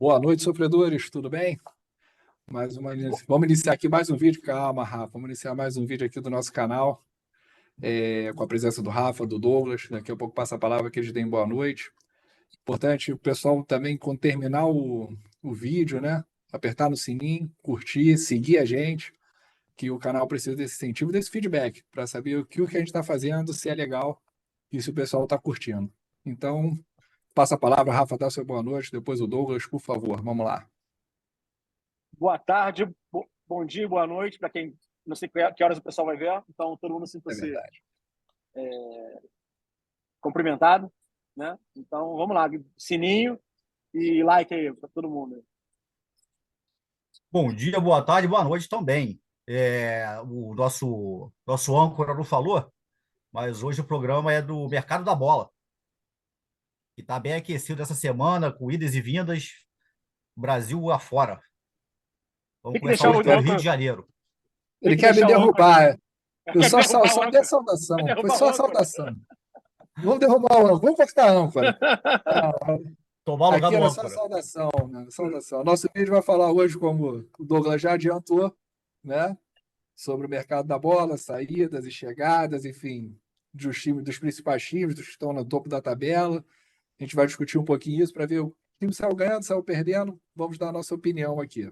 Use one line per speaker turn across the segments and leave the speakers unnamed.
Boa noite, sofredores, tudo bem? Vamos iniciar aqui mais um vídeo. Calma, Rafa. Vamos iniciar mais um vídeo aqui do nosso canal, com a presença do Rafa, do Douglas. Daqui a pouco passa a palavra que eles deem boa noite. Importante o pessoal também, quando terminar o vídeo, né? Apertar no sininho, curtir, seguir a gente, que o canal precisa desse incentivo, desse feedback, para saber o que a gente está fazendo, se é legal e se o pessoal está curtindo. Então, passa a palavra, Rafa, dá seu boa noite, depois o Douglas, por favor. Vamos lá.
Boa tarde, bom dia, boa noite para quem não sei que horas o pessoal vai ver. Então, todo mundo
É
sinta-se
verdade.
cumprimentado, né? Então, vamos lá, sininho e like aí para todo mundo.
Bom dia, boa tarde, boa noite também. O nosso âncora não falou, mas hoje o programa é do Mercado da Bola, que está bem aquecido essa semana, com idas e vindas, Brasil afora. Vamos
Tem que
começar
deixar o
hoje pelo Rio de
âncora,
Janeiro.
tem
Ele
que
quer me
deixar o âncora.
derrubar. Foi
Quer
só,
derrubar o
só dei a
âncora. Quer
saudação. Foi
derrubar
só
o
a
âncora.
saudação. Vamos derrubar o âncora. Vamos cortar a âncora.
Tomar o lugar
Aqui
do
era só
âncora.
saudação, né? Saudação. Nosso vídeo vai falar hoje, como o Douglas já adiantou, né? Sobre o mercado da bola, saídas e chegadas, enfim, dos principais times, dos que estão no topo da tabela. A gente vai discutir um pouquinho isso para ver o time saiu ganhando, saiu perdendo. Vamos dar a nossa opinião aqui.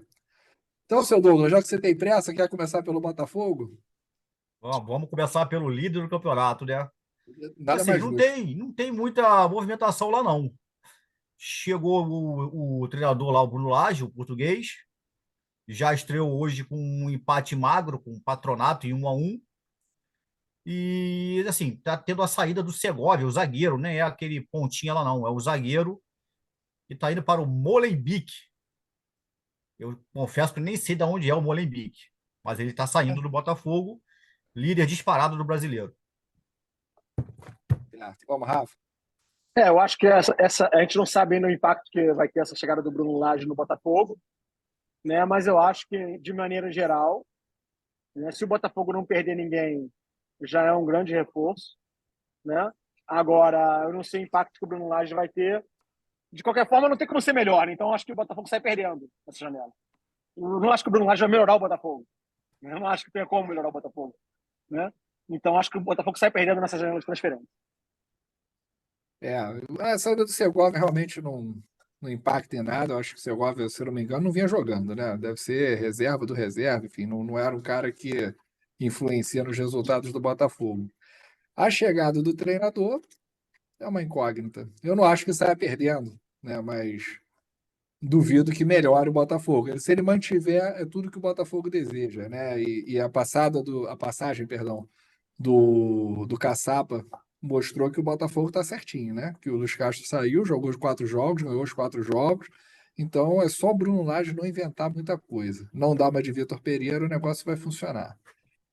Então, seu Douglas, já que você tem pressa, quer começar pelo Botafogo?
Vamos começar pelo líder do campeonato, né?
Nada
Assim,
mais
não
justo.
tem, não tem muita movimentação lá, não. Chegou o treinador lá, o Bruno Lage, o português, já estreou hoje com um empate magro com o Patronato em 1-1. E, assim, tá tendo a saída do Segovia, o zagueiro, nem é aquele pontinha lá, não. É o zagueiro que tá indo para o Molenbeek. Eu confesso que nem sei de onde é o Molenbeek, mas ele tá saindo do Botafogo, líder disparado do brasileiro.
Vamos, Rafa.
Eu acho que a gente não sabe ainda o impacto que vai ter essa chegada do Bruno Lage no Botafogo, né? Mas eu acho que, de maneira geral, né, se o Botafogo não perder ninguém, já é um grande reforço, né? Agora, eu não sei o impacto que o Bruno Lage vai ter. De qualquer forma, não tem como ser melhor. Então, acho que o Botafogo sai perdendo nessa janela. Eu não acho que o Bruno Lage vai melhorar o Botafogo. Eu não acho que tenha como melhorar o Botafogo, né? Então, acho que o Botafogo sai perdendo nessa janela de transferência.
É, a saída do Segovia realmente não impacta em nada. Eu acho que o Segovia, se eu não me engano, não vinha jogando, né? Deve ser reserva do reserva, enfim, não era um cara que influencia nos resultados do Botafogo. A chegada do treinador é uma incógnita. Eu não acho que saia perdendo, né? Mas duvido que melhore o Botafogo. Se ele mantiver, é tudo que o Botafogo deseja, né? E a passagem, perdão, do Caçapa mostrou que o Botafogo está certinho, né? Que o Luiz Castro saiu, jogou os 4 jogos, ganhou os 4 jogos. Então é só o Bruno Lage não inventar muita coisa. Não dá uma de Vitor Pereira, o negócio vai funcionar.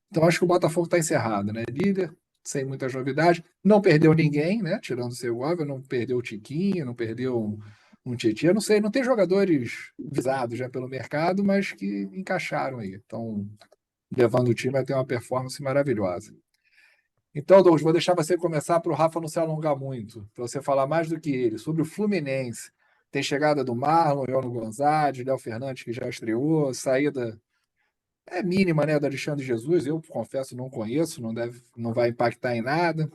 Então acho que o Botafogo está encerrado, né? Líder, sem muitas novidades. Não perdeu ninguém, né? Tirando o Segovia, não perdeu o Tiquinho, não perdeu um Tietchan. Não sei, não tem jogadores visados já pelo mercado, mas que encaixaram aí. Estão levando o time a ter uma performance maravilhosa. Então, Douglas, vou deixar você começar para o Rafa não se alongar muito, para você falar mais do que ele, sobre o Fluminense. Tem chegada do Marlon, Leandro Gonzalez, Léo Fernandes, que já estreou, saída mínima, né, do Alexandre Jesus, eu confesso não conheço, não vai impactar em nada.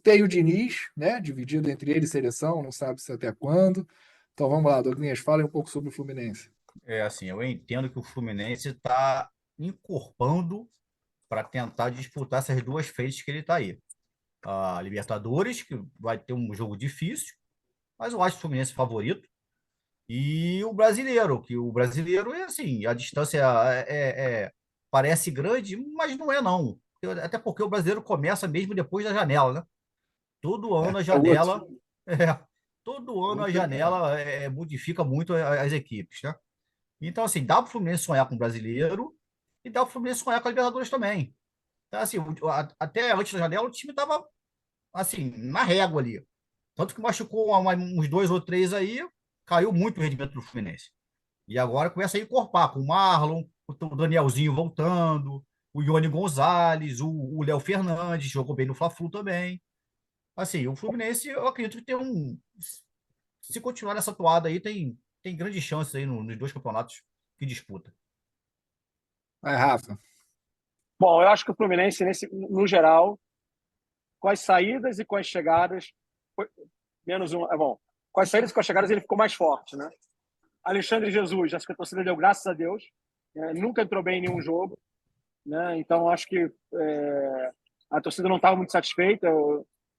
Tem o Diniz, né, dividido entre ele e seleção, não sabe se até quando. Então vamos lá, Douglas, fala um pouco sobre o Fluminense.
Assim, eu entendo que o Fluminense está encorpando para tentar disputar essas duas frentes que ele está aí. A Libertadores, que vai ter um jogo difícil, mas eu acho o Fluminense favorito. E o brasileiro, que o brasileiro é assim, a distância parece grande, mas não é não. Até porque o brasileiro começa mesmo depois da janela, né? Todo ano a
É outro.
janela, é, todo ano a janela modifica muito as equipes, né? Então, assim, dá para o Fluminense sonhar com o brasileiro e dá para o Fluminense sonhar com a Libertadores também. Então, assim, até antes da janela o time estava, assim, na régua ali. Tanto que machucou uns dois ou três aí, caiu muito o rendimento do Fluminense. E agora começa a encorpar com o Marlon, o Danielzinho voltando, o Ione Gonzalez, o Léo Fernandes, jogou bem no Fla-Flu também. Assim, o Fluminense, eu acredito que tem um. Se continuar nessa toada aí, tem tem grandes chances aí nos dois campeonatos que disputa.
Vai, Rafa.
Bom, eu acho que o Fluminense, no geral, com as saídas e com as chegadas, menos um. Bom, com as saídas e com as chegadas ele ficou mais forte, né? Alexandre Jesus, acho que a torcida deu graças a Deus, nunca entrou bem em nenhum jogo, né? Então acho que a torcida não estava muito satisfeita.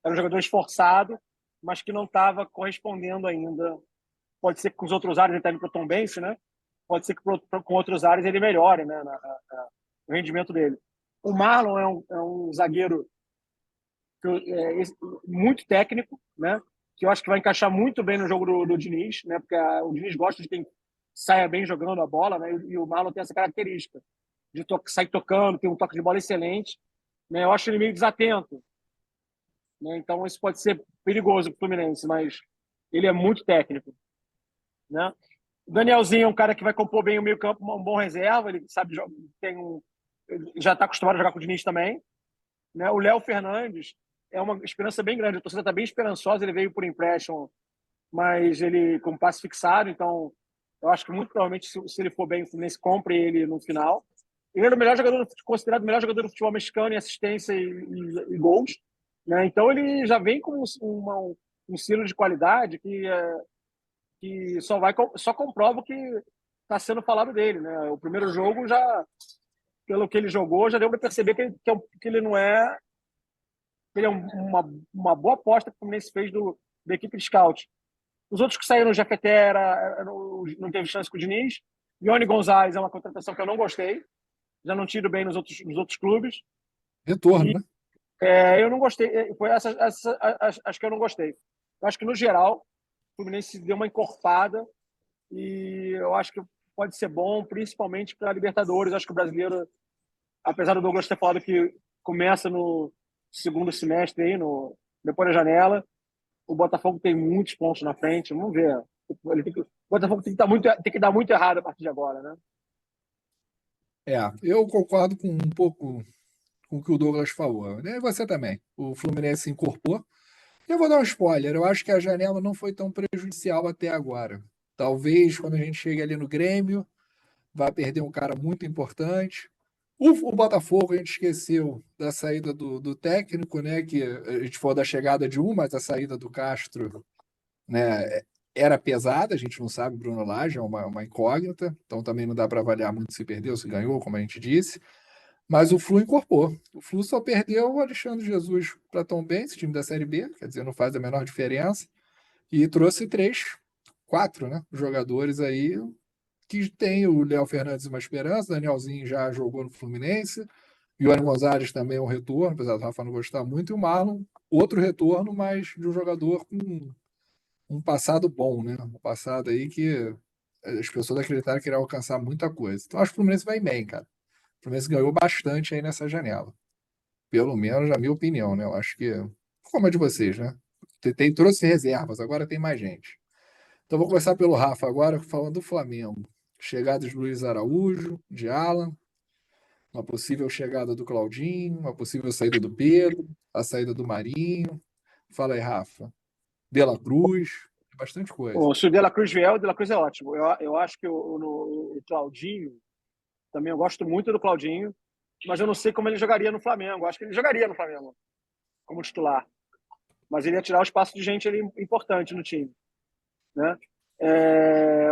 Era um jogador esforçado, mas que não estava correspondendo ainda. Pode ser que com os outros áreas ele está indo para o Tombense, né? Pode ser que com outros áreas ele melhore, né? O rendimento dele. O Marlon é um zagueiro muito técnico, né? Que eu acho que vai encaixar muito bem no jogo do Diniz, né? Porque o Diniz gosta de quem saia bem jogando a bola, né? E o Marlon tem essa característica de sair tocando, tem um toque de bola excelente, né? Eu acho ele meio desatento, né? Então isso pode ser perigoso para o Fluminense, mas ele é muito técnico, né? O Danielzinho é um cara que vai compor bem o meio-campo, um bom reserva, ele sabe, já está acostumado a jogar com o Diniz também, né? O Léo Fernandes é uma esperança bem grande, a torcida está bem esperançosa, ele veio por empréstimo, mas ele com passe fixado, então eu acho que muito provavelmente se ele for bem, o Fluminense compre ele no final. Ele é o melhor jogador, considerado o melhor jogador do futebol mexicano em assistência e gols, né? Então ele já vem com um selo de qualidade que só comprova o que está sendo falado dele, né? O primeiro jogo já, pelo que ele jogou, já deu para perceber que ele não é, ele é uma boa aposta que o Fluminense fez da equipe de scout. Os outros que saíram, o Jafetera não teve chance com o Diniz. Ione Gonzalez é uma contratação que eu não gostei. Já não tiro bem nos outros clubes.
Retorno,
E
né?
eu não gostei. Foi acho que eu não gostei. Eu acho que, no geral, o Fluminense deu uma encorpada e eu acho que pode ser bom, principalmente para a Libertadores. Acho que o brasileiro, apesar do Douglas ter falado que começa no segundo semestre, aí, depois da janela, o Botafogo tem muitos pontos na frente. Vamos ver. O Botafogo tem que dar muito errado a partir de agora, né?
É, eu concordo com um pouco com o que o Douglas falou, né? E você também. O Fluminense se incorporou. Eu vou dar um spoiler. Eu acho que a janela não foi tão prejudicial até agora. Talvez quando a gente chegue ali no Grêmio, vai perder um cara muito importante. O Botafogo, a gente esqueceu da saída do técnico, né? Que a gente falou da chegada de um, mas a saída do Castro, né? Era pesada, a gente não sabe, Bruno Lage é uma incógnita, então também não dá para avaliar muito se perdeu, se ganhou, como a gente disse. Mas o Flu incorporou. O Flu só perdeu o Alexandre Jesus para Tombense, time da Série B, quer dizer, não faz a menor diferença. E trouxe quatro, né, jogadores aí que tem o Léo Fernandes uma esperança, Danielzinho já jogou no Fluminense, e o Ione Gonzalez também é um retorno, apesar do Rafa não gostar muito, e o Marlon, outro retorno, mas de um jogador com um passado bom, né? Um passado aí que as pessoas acreditaram que iria alcançar muita coisa. Então acho que o Fluminense vai bem, cara. O Fluminense ganhou bastante aí nessa janela. Pelo menos na minha opinião, né? Eu acho que, como é de vocês, né? Trouxe reservas, agora tem mais gente. Então vou começar pelo Rafa agora, falando do Flamengo. Chegada de Luiz Araújo, de Alan, uma possível chegada do Claudinho, uma possível saída do Pedro, a saída do Marinho. Fala aí, Rafa. De La Cruz, bastante coisa.
Se o De La Cruz vier, o De La Cruz é ótimo. Eu acho que o Claudinho, também eu gosto muito do Claudinho, mas eu não sei como ele jogaria no Flamengo. Eu acho que ele jogaria no Flamengo como titular, mas ele ia tirar o espaço de gente ali importante no time, né?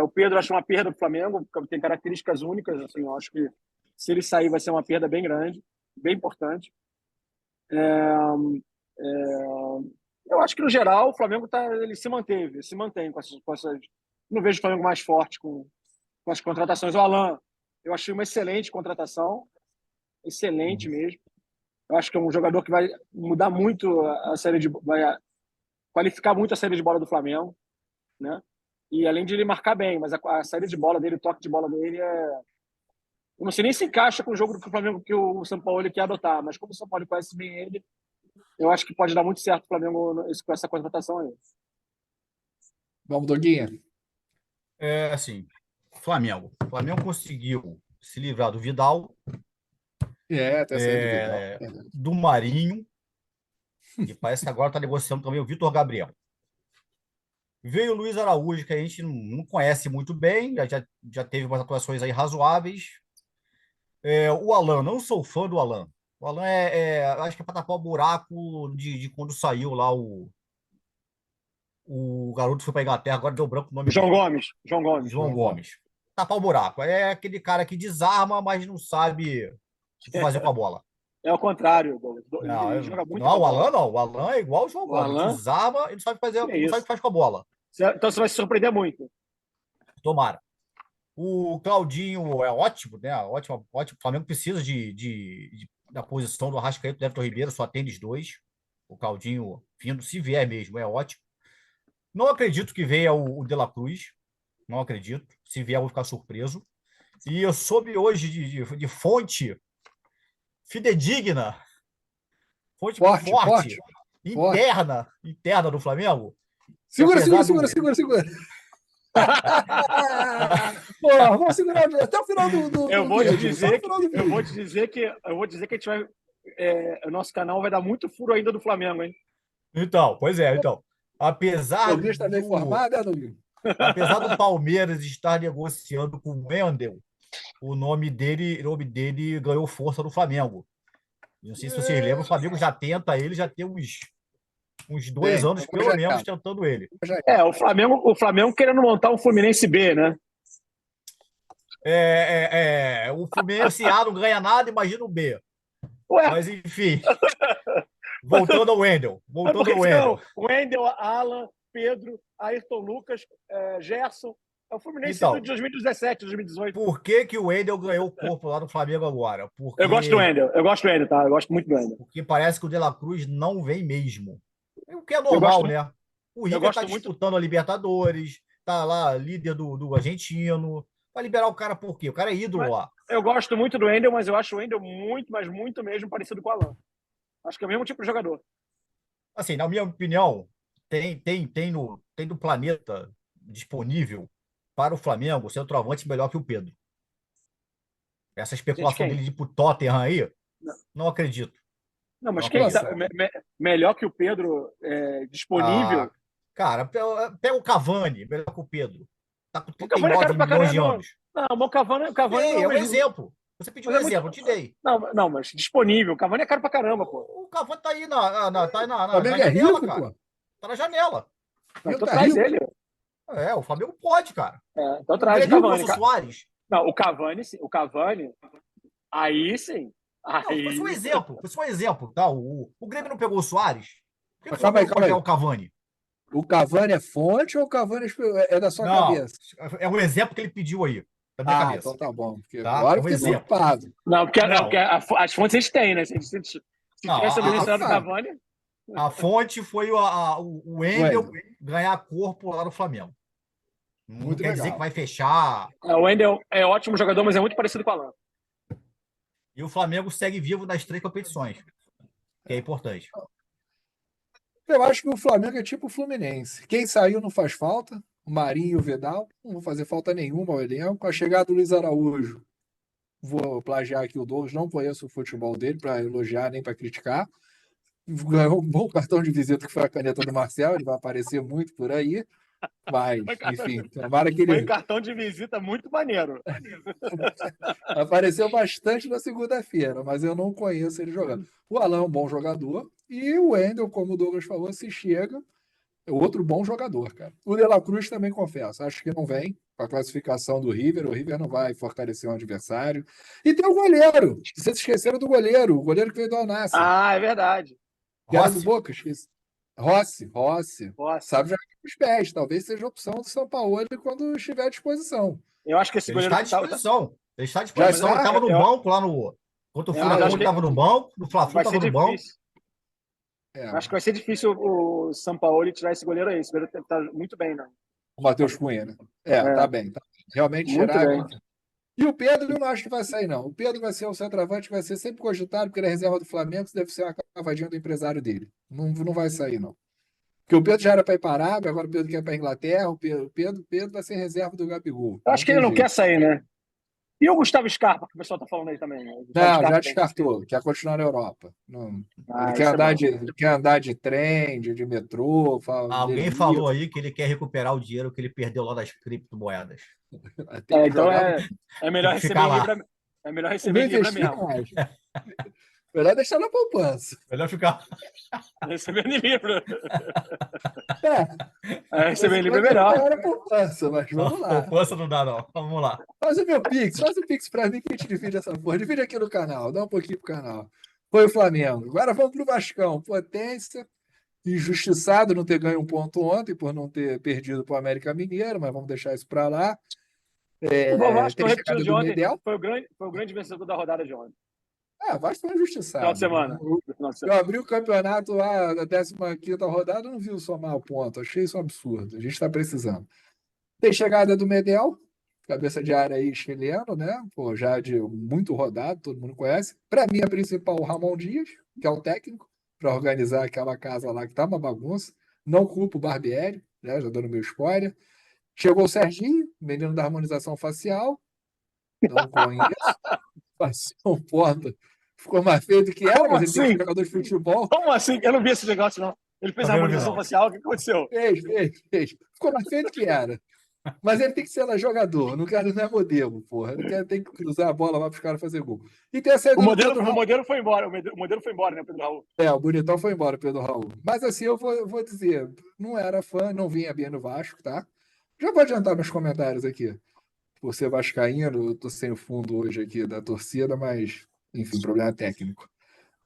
O Pedro acho uma perda para o Flamengo, porque tem características únicas. Assim, eu acho que se ele sair vai ser uma perda bem grande, bem importante. Eu acho que no geral o Flamengo ele se mantém com essas. Não vejo o Flamengo mais forte com as contratações. O Alan, eu achei uma excelente contratação, excelente
Uhum.
mesmo. Eu acho que é um jogador que vai mudar muito a série vai qualificar muito a série de bola do Flamengo, né? E além de ele marcar bem, mas a saída de bola dele, o toque de bola dele eu não sei nem se encaixa com o jogo do Flamengo que o São Paulo quer adotar, mas como o São Paulo conhece bem ele, eu acho que pode dar muito certo o Flamengo com essa contratação aí.
Vamos, Doguinha.
É assim, Flamengo. O Flamengo conseguiu se livrar do Vidal,
É, até a saída do Vidal.
do Marinho, e parece que agora está negociando também o Vitor Gabriel. Veio o Luiz Araújo, que a gente não conhece muito bem, já teve umas atuações aí razoáveis. O Alan, não sou fã do Alan. O Alan acho que é para tapar o buraco de quando saiu lá o garoto foi para Inglaterra, agora deu branco o nome
João
dele.
Gomes. João Gomes.
João Gomes. Tapar o buraco. É aquele cara que desarma, mas não sabe o que fazer com a bola.
É o contrário, Douglas.
Não,
Ele joga muito
não,
com a
o
bola.
Alan não. O Alan é igual o João
O
Gomes.
Alan,
Desarma e não sabe fazer,
que é
não sabe o
isso.
que faz com a bola.
Então você vai se surpreender muito.
Tomara. O Claudinho é ótimo, né? Ótimo, ótimo. O Flamengo precisa da posição do Arrascaeta e do Everton Ribeiro, só tem os dois. O Claudinho vindo, se vier mesmo, é ótimo. Não acredito que venha o De La Cruz. Não acredito. Se vier, eu vou ficar surpreso. E eu soube hoje de fonte fidedigna, fonte
Forte,
forte,
forte, forte.
interna do Flamengo.
Segura,
Apesar
segura, segura,
do.
segura, segura. Pô, vamos segurar até o final do
Eu vou te
vídeo. Só o
dizer que
final do
eu vou
vídeo.
te dizer que a gente vai o nosso canal vai dar muito furo ainda do Flamengo, hein?
Então, pois é, então. Apesar
O Luiz está bem
do,
formado, é, Domingo?
apesar do Palmeiras estar negociando com o Wendel, o nome dele ganhou força no Flamengo. Não sei se vocês lembram, o Flamengo já tenta ele, já tem uns 2 anos,
Agora
pelo
já
menos,
era.
tentando ele.
Já era.
O Flamengo querendo montar um Fluminense B, né?
O Fluminense A não ganha nada, imagina o B.
Ué,
Mas, enfim, voltando ao Wendel.
é
Voltando
porque
ao
senão,
Wendel.
Wendel, Alan, Pedro, Ayrton Lucas, Gerson. É o Fluminense
Então,
de 2017, 2018.
por que que o Wendel ganhou o corpo lá no Flamengo agora?
Eu gosto do Wendel, tá? Eu gosto muito do Wendel.
Porque parece que o De La Cruz não vem mesmo. O que é
Eu gosto,
normal, né? O
eu
River tá
gosto muito.
disputando a Libertadores, tá lá líder do argentino. Vai liberar o cara por quê? O cara é ídolo lá.
Eu gosto muito do Wendel, mas eu acho o Wendel muito, mas muito mesmo parecido com o Alan. Acho que é o mesmo tipo de jogador.
Assim, na minha opinião, tem no planeta disponível para o Flamengo centroavante melhor que o Pedro. Essa
Gente,
especulação
quem?
dele de ir pro Tottenham aí,
Não,
não acredito.
não,
Não
mas quem
acredito.
tá melhor que o Pedro
Ah,
disponível?
cara, pega o Cavani, melhor que o Pedro. Tá com
O Cavani é
39
caro pra
milhões
caramba.
de
Não,
anos.
não, mas o Cavani não
Ei,
é
é
o
um
mesmo.
exemplo. Você pediu um
Mas é muito.
exemplo, eu te dei.
Não, não, mas disponível. O Cavani é caro pra caramba, pô.
O Cavani tá aí tá aí
O
na
Flamengo é
janela,
rico,
cara.
pô.
Tá na janela.
O
Não,
Flamengo
então
tá
traz
rico.
ele.
O Flamengo pode, cara.
Então
O
traz o
Grêmio
Cavani.
trouxe o Soares.
Não, o Cavani, sim. O Cavani, aí sim.
Não, foi só um
Aí.
exemplo. Foi só um exemplo, tá? O Grêmio não pegou o Soares. Por que
Mas
o Flamengo não
calma
pode pegar
aí.
o Cavani?
O Cavani é fonte ou o Cavani é da sua
Não,
cabeça?
é um exemplo que ele pediu aí, da minha
Ah,
cabeça,
então tá bom. Porque
tá?
agora
É
eu
um
fiquei
exemplo.
preocupado.
Não, porque
Não,
as fontes a gente tem, né? Se
não,
tivesse mencionado o
Opa,
Cavani.
a fonte foi o Wendel
Wendel,
ganhar corpo lá no Flamengo. Não
muito
quer dizer que
legal.
vai fechar.
O Wendel é ótimo jogador, mas é muito parecido com o Alan.
E o Flamengo segue vivo nas 3 competições, que é importante.
Eu acho que o Flamengo é tipo o Fluminense. Quem saiu não faz falta. O Marinho e o Vidal não vão fazer falta nenhuma ao elenco. Com a chegada do Luiz Araújo, vou plagiar aqui o Douglas, não conheço o futebol dele para elogiar nem para criticar. Ganhou um bom cartão de visita que foi a caneta do Marcel, ele vai aparecer muito por aí. Mas, enfim, tomara que
Foi um
ele
cartão de visita muito maneiro.
apareceu bastante na segunda-feira, mas eu não conheço ele jogando. O Alan é um bom jogador e o Wendel, como o Douglas falou, se chega, é outro bom jogador, cara. O De La Cruz também confesso, acho que não vem com a classificação do River, o River não vai fortalecer um adversário. E tem o goleiro, vocês esqueceram do goleiro, o goleiro que veio do Al Nassr,
Ah, é verdade.
que era do
Rossi,
Boca, esqueci. Rossi,
Nossa.
sabe jogar com os pés, talvez seja a opção do São Paulo quando estiver à disposição.
Eu acho que esse
ele
goleiro
está à
tá.
disposição. Ele está à
Já
disposição. Ele
está?
estava no
Eu,
banco lá no. Contra o
mas
Furacão,
acho
ele
que
estava no banco. No Fla-Flu,
vai ser
estava no banco.
difícil.
É,
Acho que vai ser difícil o São Paulo tirar esse goleiro aí. Esse goleiro tá muito bem, não.
o Matheus Cunha, né? Tá
É,
bem. Tá bem. Realmente
muito
tirar.
bem.
E o Pedro, eu não acho que vai sair, não. O Pedro vai ser o centroavante, vai ser sempre cogitado, porque ele é reserva do Flamengo, isso deve ser uma cavadinha do empresário dele. Não, não vai sair, não. Porque o Pedro já era para ir para a Arábia, agora o Pedro quer ir para a Inglaterra, o Pedro vai ser reserva do Gabigol.
Eu
Não
acho que
tem
ele não quer
jeito.
sair, né? E o Gustavo Scarpa, que o pessoal tá falando aí também, né? O Gustavo
Não, já
Scarpa tem.
descartou, quer continuar na Europa. Ele
Ah, isso é bom.
quer andar de trem, de metrô,
Alguém
delivery,
falou aí que ele quer recuperar o dinheiro que ele perdeu lá das criptomoedas.
tem que
Então
jogar.
é
Tem
melhor
que
receber
ficar
em
lá.
Libra. É melhor
Não
receber em Libra
investir
mesmo.
mais. Melhor deixar na poupança.
Melhor ficar.
Receber em Libra.
É,
É, receber
esse
em Libra é
pode ser
melhor.
melhor a poupança, mas
Não,
vamos lá.
poupança não dá, não. Vamos lá.
Faz o Pix pra mim que a gente divide essa porra. Divide aqui no canal, dá um pouquinho pro canal. Foi o Flamengo. Agora vamos pro Vascão. Potência, injustiçado não ter ganho um ponto ontem por não ter perdido pro América Mineiro, mas vamos deixar isso pra lá.
O Vasco,
Tem a
repetindo
chegada
de
do
ontem,
Medel.
foi o grande vencedor da rodada de ontem.
Ah, o Vasco foi
Final de
injustiçado.
semana. Do final de
Eu
semana.
abri o campeonato lá da 15ª rodada, não vi o somar o ponto. Achei isso um absurdo. A gente está precisando. Tem chegada do Medel, cabeça de área aí chileno, né? Pô, já de muito rodado, todo mundo conhece. Para mim, a principal, o Ramon Dias, que é o técnico, para organizar aquela casa lá que tá uma bagunça. Não culpo o Barbieri, né? Já dando meu spoiler. Chegou o Serginho, menino da harmonização facial. Não conheço. Passou um ponta. Ficou mais feio do que era,
Como
mas ele tem que ser
assim?
jogador de futebol.
Como assim? Eu não vi esse negócio, não. Ele fez a
Também não vi,
harmonização
não.
facial, o que aconteceu?
Fez. Ficou mais feio do que era. Mas ele tem que ser lá jogador. Não quero, não é modelo, porra. Não quero, tem que cruzar a bola lá para os caras fazer gol. E tem a saída do Pedro
O
Raul.
modelo foi embora. O modelo foi embora, né, Pedro Raul?
O bonitão foi embora, Pedro Raul. Mas assim, eu vou dizer, não era fã, não vinha bem no Vasco, tá? Já vou adiantar meus comentários aqui. Por ser vascaíno, eu tô sem o fundo hoje aqui da torcida, mas, enfim, problema técnico.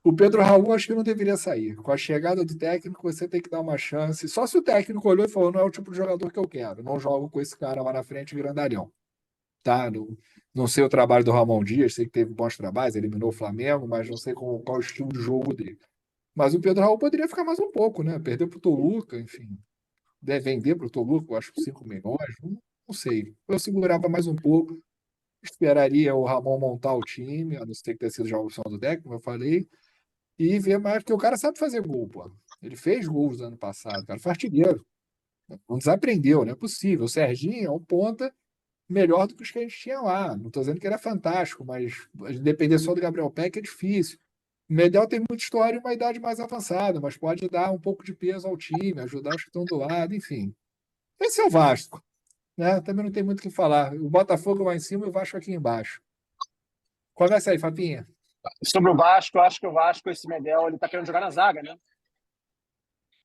O Pedro Raul acho que não deveria sair. Com a chegada do técnico, você tem que dar uma chance. Só se o técnico olhou e falou: não é o tipo de jogador que eu quero. Não jogo com esse cara lá na frente, grandalhão. Tá? Não sei o trabalho do Ramon Dias, sei que teve bons trabalhos, eliminou o Flamengo, mas não sei qual o estilo de jogo dele. Mas o Pedro Raul poderia ficar mais um pouco, né? Perdeu para o Toluca, enfim. Deve vender para o Toluca, eu acho, 5 milhões. Não sei. Eu segurava mais um pouco. Esperaria o Ramon montar o time, a não ser que tenha sido já a opção do técnico, como eu falei. E ver mais, porque o cara sabe fazer gol, pô. Ele fez gols ano passado, cara. Foi artilheiro. Não desaprendeu, não é possível. O Serginho é um ponta melhor do que os que a gente tinha lá. Não estou dizendo que ele é fantástico, mas depender só do Gabriel Peck é difícil. O Medel tem muita história e uma idade mais avançada, mas pode dar um pouco de peso ao time, ajudar os que estão do lado, enfim. Esse é o Vasco, né? Também não tem muito o que falar. O Botafogo lá em cima e o Vasco aqui embaixo. Começa aí, Fapinha.
Sobre o Vasco, eu acho que o Vasco, esse Medel, ele tá querendo jogar na zaga, né?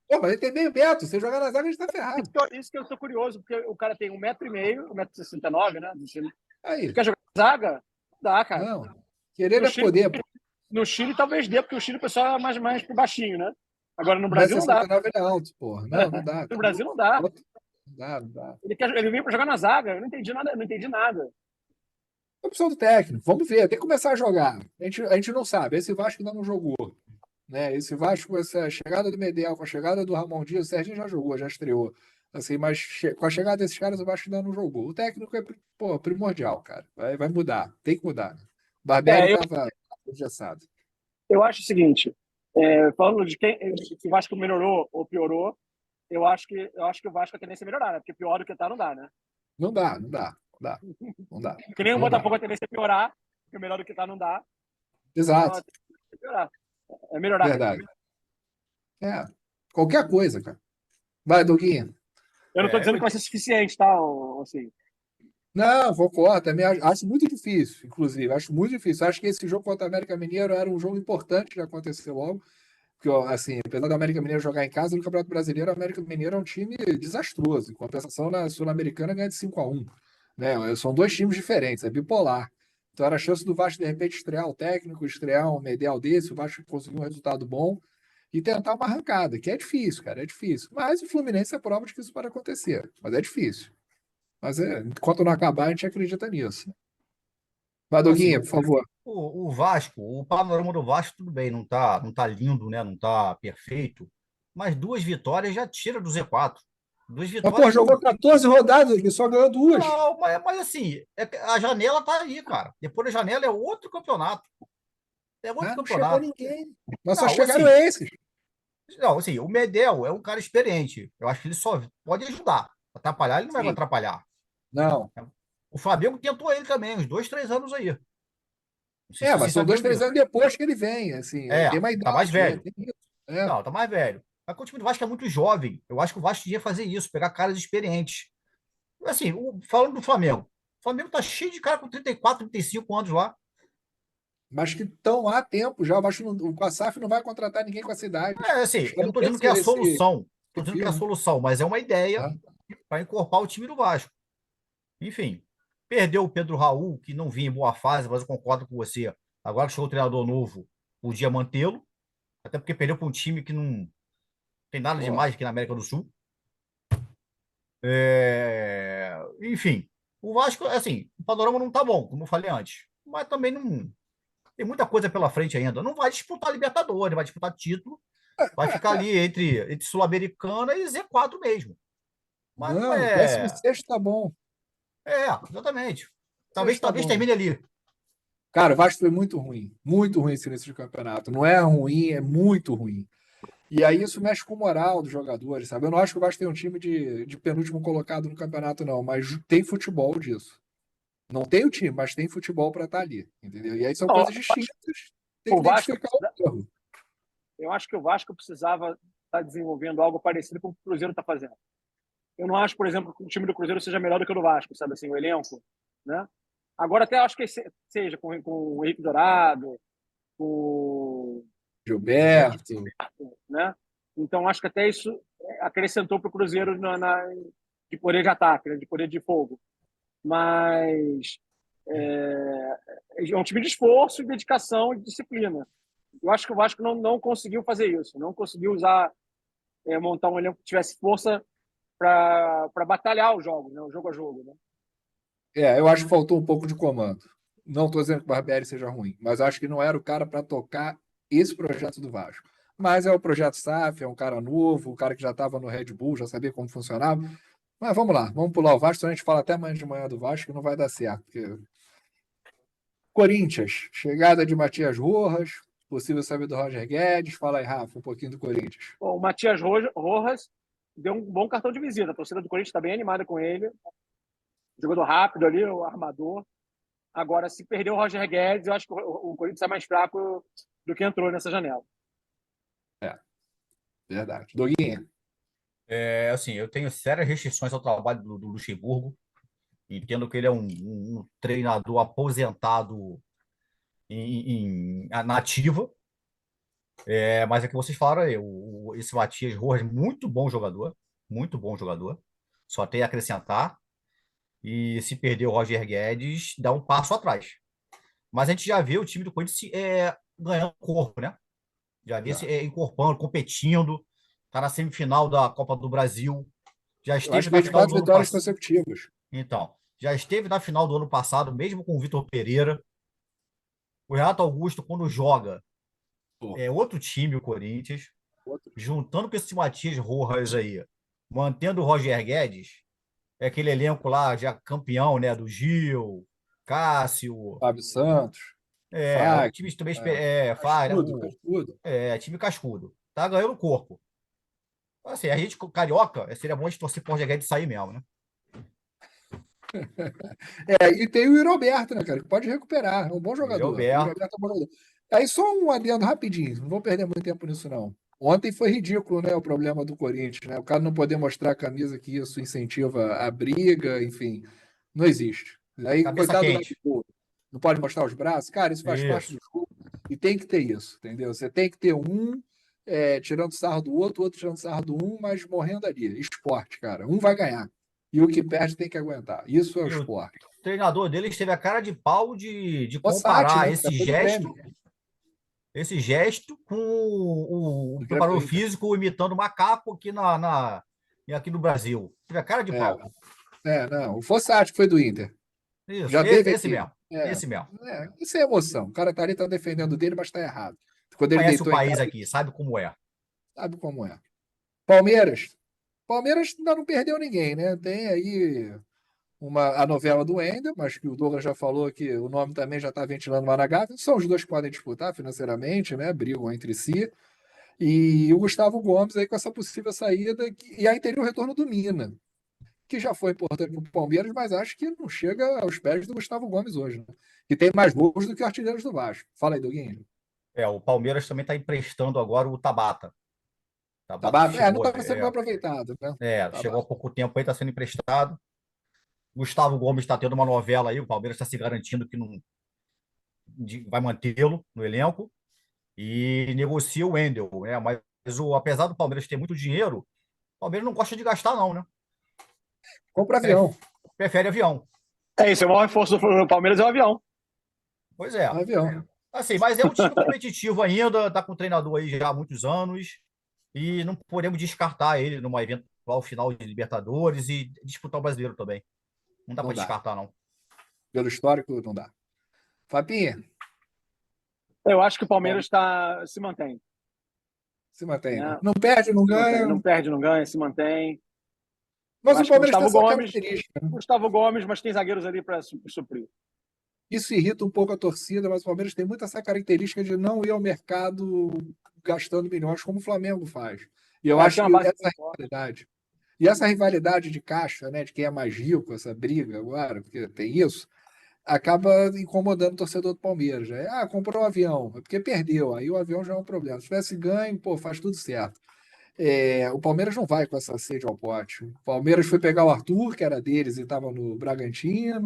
Pô, mas ele tem meio metro. Se jogar na zaga, a gente tá ferrado.
Isso que eu tô curioso, porque o cara tem 1,5 m, 1,69 m, né?
Aí,
Quer jogar na zaga? Não dá, cara.
não. Querer
No
é
Chile,
poder, pô.
no Chile talvez dê, porque o Chile o pessoal é mais pro baixinho, né? Agora no Brasil não dá.
1,69 é alto, porra. Não dá.
No Brasil não dá.
Não dá, não dá.
Ele veio para jogar na zaga. Eu não entendi nada, não entendi nada.
Opção do técnico. Vamos ver, tem que começar a jogar. A gente não sabe. Esse Vasco ainda não jogou. Né? Esse Vasco, com essa chegada do Medel, com a chegada do Ramon Dias, o Serginho já jogou, já estreou. Assim, mas com a chegada desses caras, o Vasco ainda não jogou. O técnico é primordial, cara. Vai mudar. Tem que mudar. O Barbieri
É,
estava engessado.
eu acho o seguinte, falando de quem se o Vasco melhorou ou piorou, eu acho que o Vasco a tendência é melhorar, né? Porque pior do que tá não dá, né?
Não dá, não dá, não dá. Não dá.
Que nem o
Não dá.
Botafogo a tendência é piorar, porque melhor do que tá não dá. Então
Exato.
a tendência é piorar. É melhorar.
Verdade. Qualquer coisa, cara. Vai, Doguinha.
Eu não tô
É,
dizendo que vai ser suficiente, tá? Assim.
Não, concordo. Também acho muito difícil, inclusive. Acho muito difícil. Acho que esse jogo contra o América Mineiro era um jogo importante de acontecer logo. Porque, ó, assim, apesar do América Mineiro jogar em casa, no Campeonato Brasileiro, o América Mineiro é um time desastroso. Em compensação, na Sul-Americana ganha de 5-1. Né? São dois times diferentes, é bipolar. Então era a chance do Vasco, de repente, estrear o técnico, estrear um Medel desse, o Vasco conseguir um resultado bom e tentar uma arrancada, que é difícil, cara, é difícil. Mas o Fluminense é prova de que isso pode acontecer. Mas é difícil. Mas enquanto não acabar, a gente acredita nisso. Vai,
assim,
Doguinha, por favor.
o Vasco, o panorama do Vasco, tudo bem, não tá lindo, né? Não tá perfeito, mas 2 vitórias já tira do Z4. Duas
Mas, pô,
vitórias não.
jogou 14 rodadas aqui, só ganhou duas.
Não, mas assim, a janela tá aí, cara. Depois da janela é outro campeonato. É outro
Não chegou
campeonato.
ninguém. Mas só
Não,
chegaram
assim,
esses.
não, assim, o Medel é um cara experiente. Eu acho que ele só pode ajudar. Atrapalhar, ele não vai
Sim.
atrapalhar.
Não.
O Flamengo tentou ele também, uns 2, 3 anos aí. Não sei se
Mas
vocês
são
sabiam
2, 3
disso.
anos depois que ele vem, assim, tem uma
Tá mais
idade, né?
velho.
Tem isso. É.
Não, tá mais velho. Mas o time do Vasco é muito jovem. Eu acho que o Vasco devia fazer isso, pegar caras experientes. Assim, falando do Flamengo. O Flamengo tá cheio de cara com 34, 35 anos lá.
Mas que estão há tempo já. O SAF não vai contratar ninguém com essa idade.
Assim,
Os
eu
caras
não
não
tô
têm
dizendo que é a solução. Tô
esse
dizendo que é a
filme.
solução, mas é uma ideia
Tá?
para encorpar o time do Vasco. Enfim, perdeu o Pedro Raul, que não vinha em boa fase, mas eu concordo com você. Agora que chegou o treinador novo, podia mantê-lo. Até porque perdeu para um time que não tem nada
Pô,
demais aqui na América do Sul. Enfim, o Vasco, assim, o panorama não tá bom, como eu falei antes. Mas também não tem muita coisa pela frente ainda. Não vai disputar Libertadores, vai disputar título. Vai ficar ali entre Sul-Americana e Z4 mesmo. Mas não
não, 16º tá bom.
Exatamente. Talvez,
16º tá
talvez
bom.
termine ali.
Cara, o Vasco foi muito ruim esse início de campeonato. Não é ruim, é muito ruim. E aí isso mexe com o moral dos jogadores, sabe? Eu não acho que o Vasco tem um time de penúltimo colocado no campeonato, não, mas tem futebol disso. Não tem o time, mas tem futebol para estar ali, entendeu? E aí são
Ó,
coisas distintas. Tem que
o Vasco,
identificar o erro.
eu acho que o Vasco precisava estar desenvolvendo algo parecido com o que o Cruzeiro está fazendo. Eu não acho, por exemplo, que o time do Cruzeiro seja melhor do que o do Vasco, sabe assim, o elenco, né? Agora até acho que seja com o Henrique Dourado, com
Gilberto.
Gilberto.
né? Então acho que até isso acrescentou para o Cruzeiro de poder de ataque, né? De poder de fogo. Mas é um time de esforço, dedicação e disciplina. Eu acho que o Vasco não conseguiu fazer isso, não conseguiu montar um elenco que tivesse força para batalhar os jogos, né? O jogo a jogo, né?
Eu acho que faltou um pouco de comando. Não estou dizendo que o Barbieri seja ruim, mas acho que não era o cara para tocar esse projeto do Vasco. Mas é o projeto SAF, é um cara novo, um cara que já estava no Red Bull, já sabia como funcionava. Mas vamos lá, vamos pular o Vasco, senão a gente fala até amanhã de manhã do Vasco, que não vai dar certo. Corinthians, chegada de Matias Rojas, possível saber do Roger Guedes. Fala aí, Rafa, um pouquinho do Corinthians.
Bom, o Matias Rojas deu um bom cartão de visita. A torcida do Corinthians está bem animada com ele. Jogador rápido ali, o armador. Agora, se perder o Roger Guedes, eu acho que o Corinthians é mais fraco do que entrou nessa janela.
É, verdade. Doguinha.
Assim, eu tenho sérias restrições ao trabalho do Luxemburgo. Entendo que ele é um treinador aposentado na ativa. Mas é que vocês falaram aí, esse Matias Rojas, muito bom jogador. Muito bom jogador. Só tem a acrescentar. E se perder o Roger Guedes, dá um passo atrás. Mas a gente já vê o time do Corinthians ganhando corpo, né? Já vê se incorporando, competindo. Está na semifinal da Copa do Brasil. Já
Eu acho
esteve
que
na
veio de
final
4
do ano
vitórias
passado.
consecutivas.
Então, já esteve na final do ano passado, mesmo com o Vitor Pereira. O Renato Augusto, quando joga,
Pô,
é outro time, o Corinthians.
outro.
Juntando com esse Matias Rojas aí, mantendo o Roger Guedes, é aquele elenco lá, já campeão, né? Do Gil, Cássio.
Fábio Santos,
O
Fagner,
time também faz, né?
Cascudo, Cascudo.
Time cascudo. Tá ganhando corpo. Assim, a gente, carioca, seria bom de torcer pro Roger Guedes sair mesmo, né?
E tem o Yuri Alberto, né, cara? Que pode recuperar. É um bom
Ele é
jogador. O Yuri
Alberto.
Alberto é um bom jogador. Aí só um adendo rapidinho. Não vou perder muito tempo nisso, não. Ontem foi ridículo, né? O problema do Corinthians, né? O cara não poder mostrar a camisa que isso incentiva a briga, enfim. Não existe. Aí,
Cabeça
coitado do
quente.
Gabigol. Não pode mostrar os braços. Cara, isso faz parte
Isso.
do jogo. E tem que ter isso, entendeu? Você tem que ter um tirando sarro do outro, o outro tirando sarro do um, mas morrendo ali. Esporte, cara. Um vai ganhar. E o que perde tem que aguentar. Isso é o
E o
esporte.
treinador dele teve a cara de pau de
Fossati,
comparar
né? Tá todo prêmio.
esse gesto com o
Direto do
preparador
Inter.
físico imitando macaco aqui no Brasil. Teve a cara de pau.
Não. O Fossati foi do Inter.
Isso,
Já teve
esse
aqui.
mesmo. Esse mesmo.
Isso é emoção. O cara tá ali, tá defendendo dele, mas tá errado. Quando ele
Conhece o
deitou em
país
casa,
aqui, sabe como é.
sabe como é. Palmeiras. Palmeiras ainda não perdeu ninguém, né? Tem aí a novela do Wender, mas que o Douglas já falou que o nome também já está ventilando lá na gávea. São os dois que podem disputar financeiramente, né? Brigam entre si. E o Gustavo Gomes aí com essa possível saída. E aí teria o retorno do Mina. que já foi importante para o Palmeiras, mas acho que não chega aos pés do Gustavo Gomes hoje, né? Que tem mais gols do que artilheiros do Vasco. Fala aí, Doguinho.
O Palmeiras também está emprestando agora o Tabata. Tabata
Tabata, não
chegou,
estava sendo bem aproveitado, né?
chegou há
Tabata.
pouco tempo aí, está sendo emprestado. Gustavo Gomes está tendo uma novela aí, o Palmeiras está se garantindo que não vai mantê-lo no elenco e negocia o Wendel, né? Mas apesar do Palmeiras ter muito dinheiro, o Palmeiras não gosta de gastar, não, né?
Compra avião.
Prefere avião.
É isso, o maior reforço do Palmeiras é o avião.
Pois é.
Avião.
Assim, mas é um time competitivo ainda, tá com o treinador aí já há muitos anos e não podemos descartar ele numa eventual final de Libertadores e disputar o Brasileiro também. Não dá
Não
para
dá.
descartar, não.
Pelo histórico, não dá. Fabinho,
Eu acho que o Palmeiras se mantém.
se mantém, né?
Né?
Não perde, não
Se mantém.
ganha.
Não perde, não ganha, se mantém. Eu
Mas o
acho que
Palmeiras tem essa característica, né?
Gustavo Gomes, mas tem zagueiros ali para suprir.
Isso irrita um pouco a torcida, mas o Palmeiras tem muito essa característica de não ir ao mercado gastando milhões, como o Flamengo faz. E eu acho
tem
que
uma base
essa rivalidade. E essa rivalidade de caixa, né, de quem é mais rico, essa briga agora, porque tem isso, acaba incomodando o torcedor do Palmeiras. Né? Ah, comprou um avião, é porque perdeu, aí o avião já é um problema. Se tivesse ganho, pô, faz tudo certo. O Palmeiras não vai com essa sede ao pote. O Palmeiras foi pegar o Arthur, que era deles e estava no Bragantino,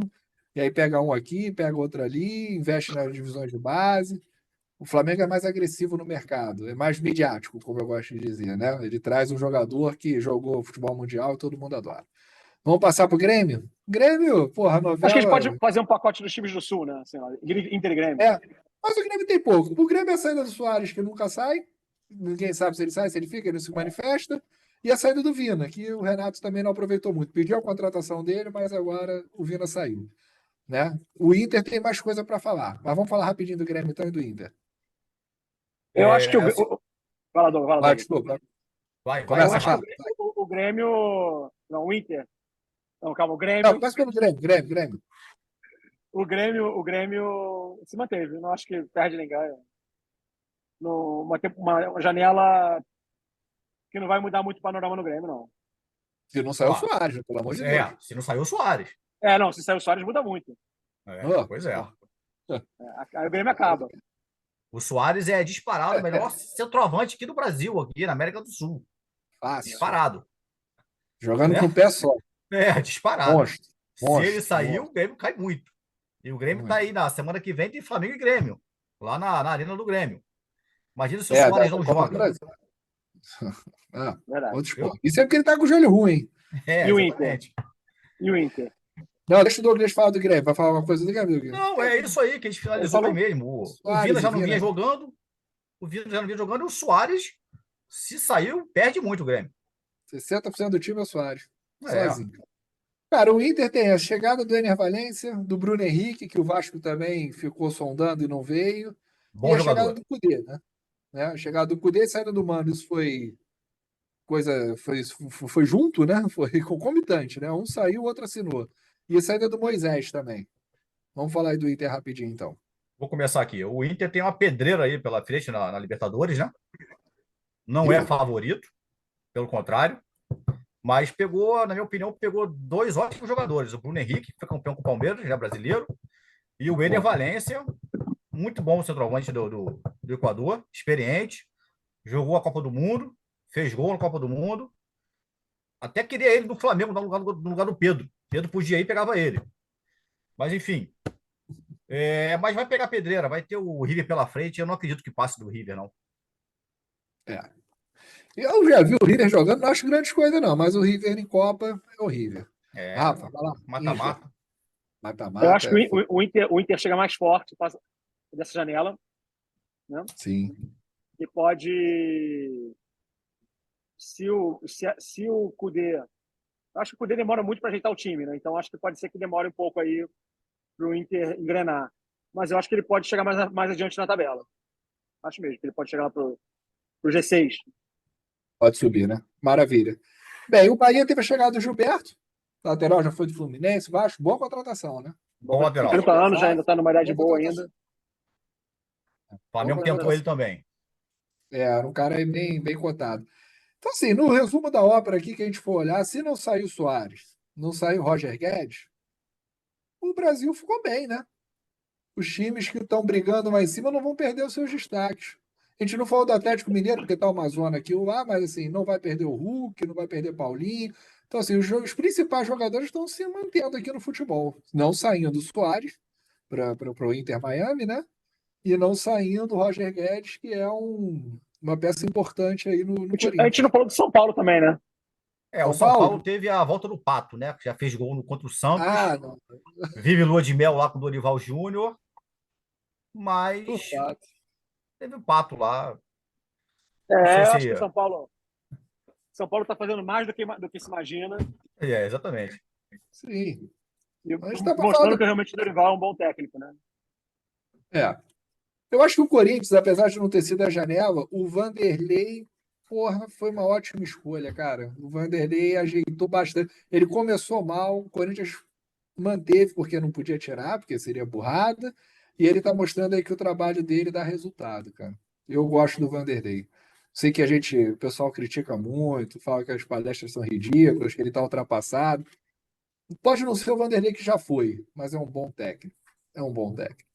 e aí pega um aqui, pega outro ali, investe nas divisões de base. O Flamengo é mais agressivo no mercado, é mais midiático, como eu gosto de dizer, né? Ele traz um jogador que jogou futebol mundial e todo mundo adora. Vamos passar pro Grêmio? Grêmio, porra, a
Acho que a gente pode
novela.
fazer um pacote dos times do Sul, né? Assim, ó, Inter e Grêmio.
É, mas o Grêmio tem pouco. O Grêmio é a saída do Soares, que nunca sai. Ninguém sabe se ele sai, se ele fica, ele não se manifesta. E a saída do Vina, que o Renato também não aproveitou muito. Pediu a contratação dele, mas agora o Vina saiu. Né? O Inter tem mais coisa para falar. Mas vamos falar rapidinho do Grêmio então e do Inter.
Eu acho que
Assim,
Fala, Douglas, fala,
Vai,
Douglas.
desculpa.
vai,
Eu
Começa,
vai,
acho que
vai.
fala.
o Grêmio. Não, o Inter. Não, calma, o
Não,
Grêmio.
começa pelo Grêmio, Grêmio, Grêmio.
O Grêmio se manteve. Não acho que perde nem ganha. Uma janela que não vai mudar muito o panorama no Grêmio, não.
Se não saiu o
Ó,
Soares, pelo amor de Deus.
se não saiu o Soares.
Não, se sair o Soares muda muito.
Pois é.
Aí o Grêmio acaba.
O Soares é disparado o melhor centroavante aqui do Brasil, aqui na América do Sul.
Fácil.
Disparado.
Jogando com o pé só.
Disparado.
Monstro.
Se ele
Monstro.
sair,
monstro.
o Grêmio cai muito. E o Grêmio tá aí na semana que vem tem Flamengo e Grêmio, lá na Arena do Grêmio. Imagina se o Soares
Da
não
Copa do
joga.
Brasil.
Verdade.
Outro esporte. Isso é porque ele tá com o joelho ruim.
E o
Exatamente.
E o Inter?
Não, deixa o Douglas falar do Grêmio. Vai falar uma coisa do Grêmio?
Não, é isso aí que a gente
Ele
finalizou
falou
aí mesmo. O Vina
Soares
já
e
não vinha
Vina.
jogando. O Vina já não vinha jogando. E o Soares, se saiu, perde muito o Grêmio.
60% do time é o Soares.
É.
Sozinho. Cara, o Inter tem a chegada do Ener Valencia, do Bruno Henrique, que o Vasco também ficou sondando e não veio, e
Bom
a chegada
jogador.
do Cudê, né? A chegada do Cudê e a saída do Mano, isso foi coisa, foi junto, né? Foi concomitante, né? Um saiu, o outro assinou. E a saída do Moisés também. Vamos falar aí do Inter rapidinho, então.
Vou começar aqui. O Inter tem uma pedreira aí pela frente na Libertadores, né? Não é favorito, pelo contrário. Mas pegou, na minha opinião, pegou dois ótimos jogadores. O Bruno Henrique, que foi campeão com o Palmeiras, já brasileiro, e o Ener Valencia, muito bom centroavante do Equador, experiente, jogou a Copa do Mundo, fez gol na Copa do Mundo. Até queria ele no Flamengo, no lugar do Pedro. Pedro podia ir e pegava ele. Mas, enfim. Mas vai pegar pedreira, vai ter o River pela frente. Eu não acredito que passe do River, não.
Eu já vi o River jogando, não acho grandes coisas, não, mas o River em Copa é horrível.
É,
Rafa, vai lá.
mata-mata.
Eu acho
Mata-mata.
que o Inter chega mais forte dessa janela, né?
Sim.
E pode. Se o Cudê. Acho que o Cudê demora muito para ajeitar o time, né? Então acho que pode ser que demore um pouco aí para o Inter engrenar. Mas eu acho que ele pode chegar mais adiante na tabela. Acho mesmo que ele pode chegar lá pro G6.
Pode subir, né? Maravilha. Bem, o Bahia teve a chegada do Gilberto, lateral já foi do Fluminense, Vasco, boa contratação, né?
Bom lateral.
30 anos, já ainda está numa idade
Boa
boa
contratação.
ainda.
O Flamengo tentou ele também.
Era um cara aí bem cotado. Então, assim, no resumo da ópera aqui que a gente for olhar, se não sair o Soares, não saiu o Roger Guedes, o Brasil ficou bem, né? Os times que estão brigando lá em cima não vão perder os seus destaques. A gente não falou do Atlético Mineiro, porque está uma zona aqui ou lá, mas assim, não vai perder o Hulk, não vai perder Paulinho. Então, assim, os principais jogadores estão se mantendo aqui no futebol. Não saindo o Soares para o Inter Miami, né? E não saindo o Roger Guedes, que é uma peça importante aí no
A gente não
Corinthians.
falou do São Paulo também, né?
O
São
São Paulo
Paulo?
teve a volta do Pato, né? Que já fez gol contra o Santos,
Ah, não,
vive lua de mel lá com o Dorival Júnior,
por
mas
fato.
teve o Pato lá. Não sei
Eu acho
se.
que São Paulo está fazendo mais do que se imagina
Exatamente.
Sim.
e
A gente está para falar
mostrando que realmente o Dorival é um bom técnico, né?
É. Eu acho que o Corinthians, apesar de não ter sido a janela, o Vanderlei, porra, foi uma ótima escolha, cara. O Vanderlei ajeitou bastante. Ele começou mal, o Corinthians manteve porque não podia tirar, porque seria burrada, e ele tá mostrando aí que o trabalho dele dá resultado, cara. Eu gosto do Vanderlei. Sei que o pessoal critica muito, fala que as palestras são ridículas, que ele tá ultrapassado. Pode não ser o Vanderlei que já foi, mas é um bom técnico. É um bom técnico.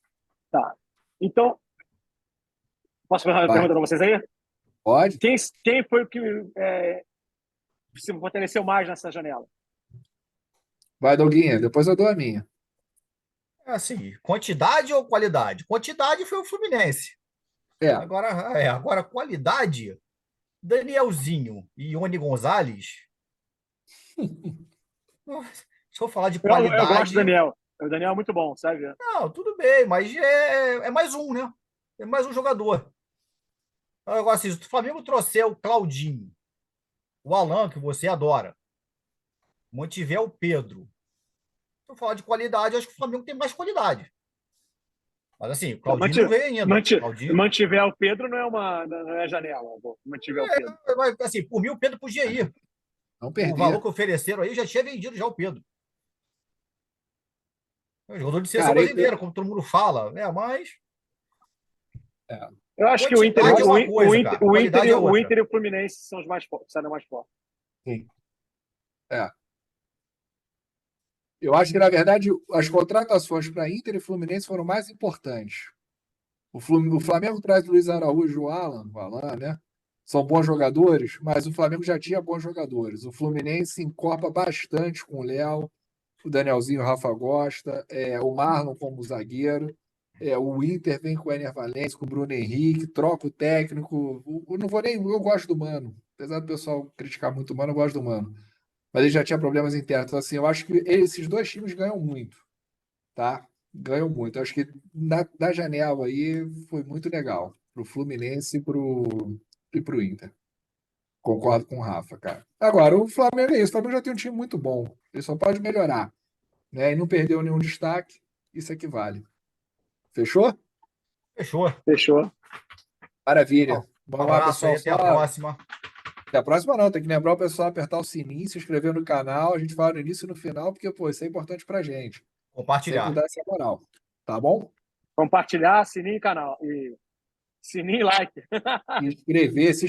Tá. Então, posso fazer uma
Vai,
pergunta para vocês aí?
pode?
Quem foi o que se fortaleceu mais nessa janela?
Vai, Doguinha, depois eu dou a minha.
Assim, quantidade ou qualidade? Quantidade foi o Fluminense.
É,
Agora qualidade, Danielzinho e Ione Gonzalez. Se eu falar de
Eu gosto do
qualidade,
Daniel. O Daniel é muito bom, sabe?
não, tudo bem, mas é mais um, né? É mais um jogador. Agora, assim, se o Flamengo trouxer o Claudinho, o Alan, que você adora, mantiver o Pedro, se eu falar de qualidade, eu acho que o Flamengo tem mais qualidade. Mas assim, o Claudinho não veio ainda. Claudinho,
Mantiver o Pedro não é janela. Mantiver o Pedro.
assim, por mim o Pedro podia ir.
não
O valor
perder.
que ofereceram aí já tinha vendido já o Pedro. É um jogador de seleção
Cara,
brasileira, como todo mundo fala. Mas
é,
Eu acho que o Inter,
quantidade é uma coisa, cara. Qualidade é
o
outra.
Inter e o Fluminense são os mais fortes, saem mais fortes.
sim, é. Eu acho que, na verdade, as contratações para Inter e Fluminense foram mais importantes. O Flamengo traz o Luiz Araújo e o Alan, né? São bons jogadores, mas o Flamengo já tinha bons jogadores. O Fluminense encorpa bastante com o Léo, o Danielzinho, o Rafa Costa, o Marlon como zagueiro. O Inter vem com o Ener Valencia, com o Bruno Henrique, troca o técnico. Eu gosto do Mano. Apesar do pessoal criticar muito o Mano, eu gosto do Mano. Mas ele já tinha problemas internos. Então, assim, eu acho que esses dois times ganham muito, tá? Ganham muito. Eu acho que na janela aí foi muito legal. Pro Fluminense e pro Inter. Concordo com o Rafa, cara. Agora, o Flamengo é isso. O Flamengo já tem um time muito bom. Ele só pode melhorar, né? E não perdeu nenhum destaque. Isso é que vale. Fechou?
Fechou.
Fechou.
Maravilha.
Um
Vamos lá,
abraço aí,
pessoal.
até
Só
a próxima.
até a próxima não. Tem que lembrar o pessoal a apertar o sininho, se inscrever no canal. A gente fala no início e no final, porque, pô, isso é importante pra gente. Sempre
Compartilhar.
dá essa moral. Tá bom?
Compartilhar, sininho e canal. E sininho e like.
E inscrever, se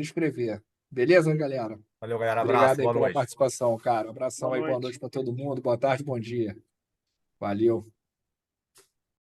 inscrever. Beleza, galera?
Valeu, galera.
Obrigado
Abraço.
aí
Boa
pela
noite.
participação, cara.
Boa
Abração aí, boa
noite.
noite pra todo mundo. Boa tarde, bom dia. Valeu.